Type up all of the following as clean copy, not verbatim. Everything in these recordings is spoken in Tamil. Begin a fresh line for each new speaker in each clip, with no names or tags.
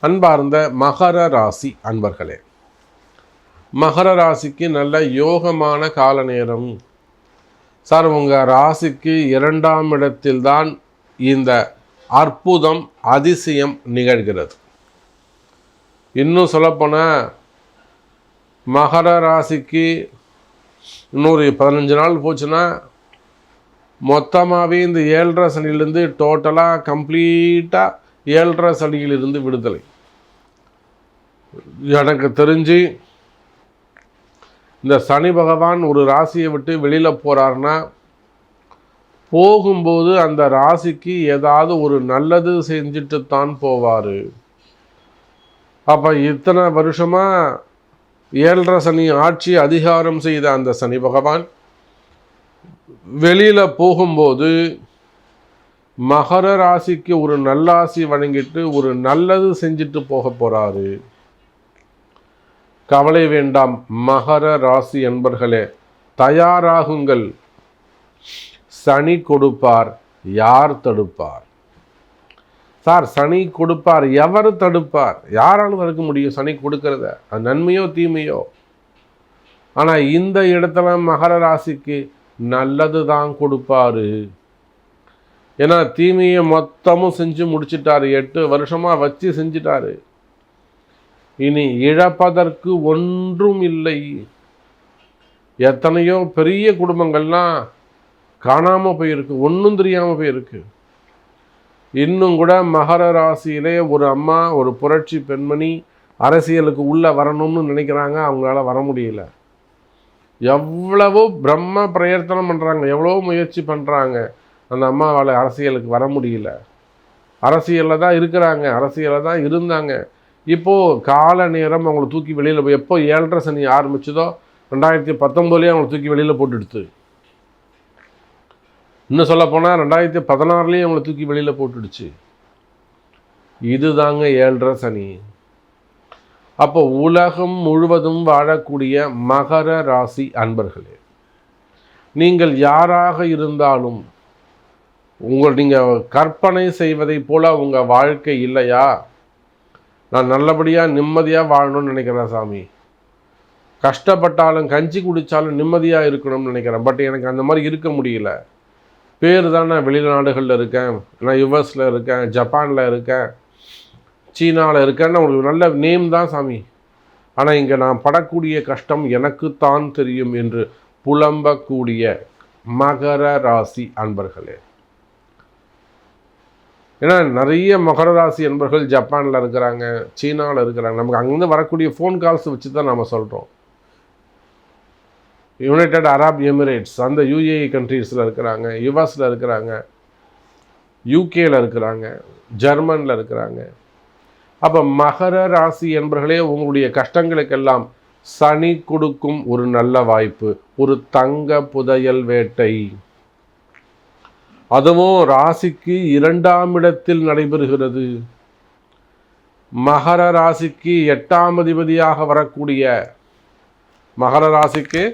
அன்பார்ந்த மகர ராசி அன்பர்களே, மகர ராசிக்கு நல்ல யோகமான கால நேரம். சார், உங்கள் ராசிக்கு 2ஆம் இடத்தில்தான் இந்த அற்புதம் அதிசயம் நிகழ்கிறது. இன்னும் சொல்லப்போனால் மகர ராசிக்கு இன்னொரு 15 நாள் போச்சுன்னா மொத்தமாகவே இந்த 7.5 சனியிலிருந்து டோட்டலாக கம்ப்ளீட்டாக 7.5 சனியிலிருந்து விடுதலை. எனக்கு தெரிஞ்சு இந்த சனி பகவான் ஒரு ராசியை விட்டு வெளியில் போகிறாருன்னா போகும்போது அந்த ராசிக்கு ஏதாவது ஒரு நல்லது செஞ்சுட்டு தான் போவார். அப்போ இத்தனை வருஷமாக 7.5 சனி ஆட்சி அதிகாரம் செய்த அந்த சனி பகவான் வெளியில் போகும்போது மகர ராசிக்கு ஒரு நல்லாசி வழங்கிட்டு ஒரு நல்லது செஞ்சுட்டு போக போகிறாரு. கவலை வேண்டாம் மகர ராசி என்பர்களே, தயாராகுங்கள். சனி கொடுப்பார், யார் தடுப்பார்? சார், சனி கொடுப்பார், எவர் தடுப்பார்? யாராலும் தடுக்க முடியும் சனி கொடுக்கறத? அது நன்மையோ தீமையோ. ஆனால் இந்த இடத்துல மகர ராசிக்கு நல்லது தான் கொடுப்பாரு. ஏன்னா தீமையை மொத்தமும் செஞ்சு முடிச்சிட்டாரு. 8 வருஷமாக வச்சு செஞ்சிட்டாரு. இனி இழப்பதற்கு ஒன்றும் இல்லை. எத்தனையோ பெரிய குடும்பங்கள்லாம் காணாமல் போயிருக்கு, ஒன்றும் தெரியாமல் போயிருக்கு. இன்னும் கூட மகர ராசியிலே ஒரு அம்மா, ஒரு புரட்சி பெண்மணி அரசியலுக்கு உள்ளே வரணும்னு நினைக்கிறாங்க, அவங்களால வர முடியல. எவ்வளவோ பிரம்ம பிரயத்தனம் பண்ணுறாங்க, எவ்வளோ முயற்சி பண்ணுறாங்க, அந்த அம்மாவால் அரசியலுக்கு வர முடியல. அரசியலில் தான் இருக்கிறாங்க, அரசியலில் தான் இருந்தாங்க. இப்போது கால நேரம் அவங்களை தூக்கி வெளியில் போய், எப்போ 7.5 சனி ஆரம்பிச்சதோ 2019 அவங்களை தூக்கி வெளியில் போட்டுடுத்து. இன்னும் சொல்லப்போனால் 2016 அவங்களை தூக்கி வெளியில் போட்டுடுச்சு. இதுதாங்க 7.5 சனி. அப்போ உலகம் முழுவதும் வாழக்கூடிய மகர ராசி அன்பர்களே, நீங்கள் யாராக இருந்தாலும் நீங்கள் கற்பனை செய்வதை போல உங்கள் வாழ்க்கை இல்லையா? நான் நல்லபடியாக நிம்மதியாக வாழணும்னு நினைக்கிறேன் சாமி. கஷ்டப்பட்டாலும் கஞ்சி குடித்தாலும் நிம்மதியாக இருக்கணும்னு நினைக்கிறேன். பட் எனக்கு அந்த மாதிரி இருக்க முடியல. பேர் தான் நான் வெளிநாடுகளில் இருக்கேன், நான் யுஎஸில் இருக்கேன், ஜப்பானில் இருக்கேன், சீனாவில் இருக்கேன்னு உங்களுக்கு நல்ல நேம் தான் சாமி. ஆனால் இங்கே நான் படக்கூடிய கஷ்டம் எனக்குத்தான் தெரியும் என்று புலம்பக்கூடிய மகர ராசி அன்பர்களே. ஏன்னா நிறைய மகர ராசி அன்பர்கள் ஜப்பானில் இருக்கிறாங்க, சீனாவில் இருக்கிறாங்க. நமக்கு அங்கேருந்து வரக்கூடிய ஃபோன் கால்ஸ் வச்சு தான் நம்ம சொல்கிறோம். யுனைடெட் அரப் எமிரேட்ஸ், அந்த யுஏஇ கண்ட்ரீஸில் இருக்கிறாங்க, யுஎஸில் இருக்கிறாங்க, யூகேயில் இருக்கிறாங்க, ஜெர்மனில் இருக்கிறாங்க. அப்போ மகர ராசி என்பர்களே, உங்களுடைய கஷ்டங்களுக்கெல்லாம் சனி கொடுக்கும் ஒரு நல்ல வாய்ப்பு, ஒரு தங்க புதையல் வேட்டை. அதுவும் ராசிக்கு 2ஆம் இடத்தில் நடைபெறுகிறது. மகர ராசிக்கு 8ஆம் அதிபதியாக வரக்கூடிய, மகர ராசிக்கு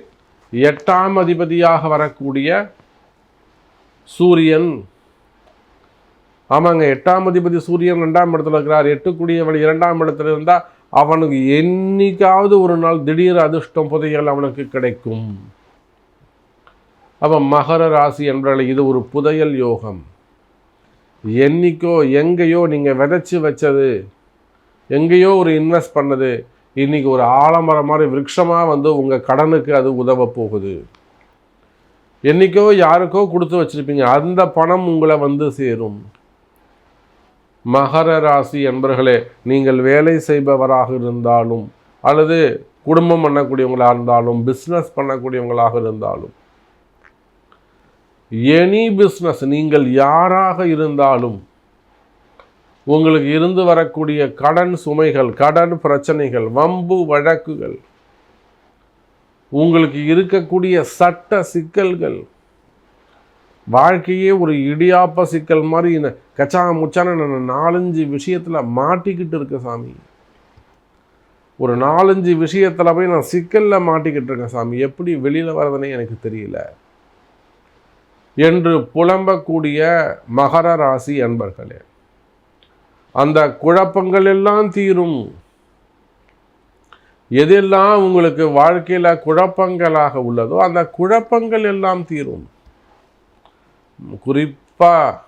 8ஆம் அதிபதியாக வரக்கூடிய சூரியன். ஆமாங்க, 8ஆம் அதிபதி சூரியன் 2ஆம் இடத்துல இருக்கிறார். 8 கூடியவன் 2ஆம் இடத்துல இருந்தால் அவனுக்கு என்னைக்காவது ஒரு நாள் திடீர் அதிர்ஷ்டம் புதையல் அவனுக்கு கிடைக்கும். அப்போ மகர ராசி என்பவர்களை, இது ஒரு புதையல் யோகம். என்னைக்கோ எங்கேயோ நீங்கள் விதைச்சி வச்சது, எங்கேயோ ஒரு இன்வெஸ்ட் பண்ணது, இன்றைக்கி ஒரு ஆலமரம் மாதிரி விருட்சமாக வந்து உங்கள் கடனுக்கு அது உதவ போகுது. என்றைக்கோ யாருக்கோ கொடுத்து வச்சுருப்பீங்க, அந்த பணம் உங்களை வந்து சேரும். மகர ராசி என்பவர்களே, நீங்கள் வேலை செய்பவராக இருந்தாலும் அல்லது குடும்பம் பண்ணக்கூடியவங்களாக இருந்தாலும் பிஸ்னஸ் பண்ணக்கூடியவங்களாக இருந்தாலும், எனி பிஸ்னஸ், நீங்கள் யாராக இருந்தாலும் உங்களுக்கு இருந்து வரக்கூடிய கடன் சுமைகள், கடன் பிரச்சனைகள், வம்பு வழக்குகள், உங்களுக்கு இருக்கக்கூடிய சட்ட சிக்கல்கள், வாழ்க்கையே ஒரு இடியாப்ப சிக்கல் மாதிரி கச்சா முச்சான 4-5 விஷயத்தில் மாட்டிக்கிட்டு இருக்க சாமி. ஒரு 4-5 விஷயத்தில் போய் நான் சிக்கலில் மாட்டிக்கிட்டு இருக்கேன் சாமி, எப்படி வெளியில் வரதுனே எனக்கு தெரியல என்று புலம்பக்கூடிய மகர ராசி அன்பர்களே, அந்த குழப்பங்கள் எல்லாம் தீரும். எதெல்லாம் உங்களுக்கு வாழ்க்கையில் குழப்பங்களாக உள்ளதோ அந்த குழப்பங்கள் எல்லாம் தீரும். குறிப்பாக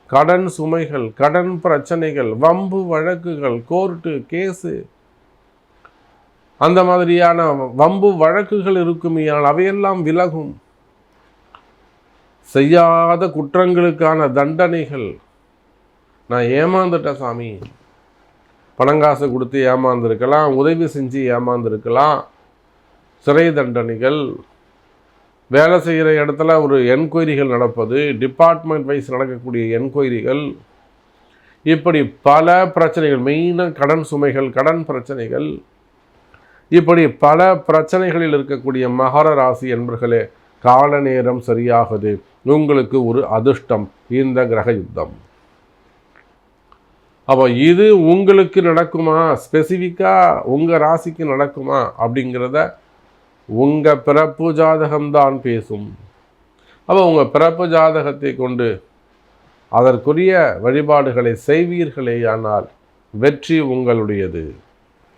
கடன் சுமைகள், கடன் பிரச்சனைகள், வம்பு வழக்குகள், கோர்ட்டு கேஸு, அந்த மாதிரியான வம்பு வழக்குகள் இருக்குமையால் அவையெல்லாம் விலகும். செய்யாத குற்றங்களுக்கான தண்டனைகள், நான் ஏமாந்துட்டேன் சாமி, பணங்காசு கொடுத்து ஏமாந்துருக்கலாம், உதவி செஞ்சு ஏமாந்துருக்கலாம், சிறை தண்டனைகள், வேலை செய்கிற இடத்துல ஒரு என்கொயரிகள் நடப்பது, டிபார்ட்மெண்ட் வைஸ் நடக்கக்கூடிய என்கொயரிகள், இப்படி பல பிரச்சனைகள், மெயினாக கடன் சுமைகள், கடன் பிரச்சனைகள், இப்படி பல பிரச்சனைகளில் இருக்கக்கூடிய மகர ராசி என்பர்களே, கால நேரம் சரியாகுது. உங்களுக்கு ஒரு அதிர்ஷ்டம் இந்த கிரக யுத்தம். அப்போ இது உங்களுக்கு நடக்குமா, ஸ்பெசிஃபிக்காக உங்கள் ராசிக்கு நடக்குமா அப்படிங்கிறத உங்கள் பிறப்பு ஜாதகம்தான் பேசும். அப்போ உங்கள் பிறப்பு ஜாதகத்தை கொண்டு அதற்குரிய வழிபாடுகளை செய்வீர்களேயானால் வெற்றி உங்களுடையது.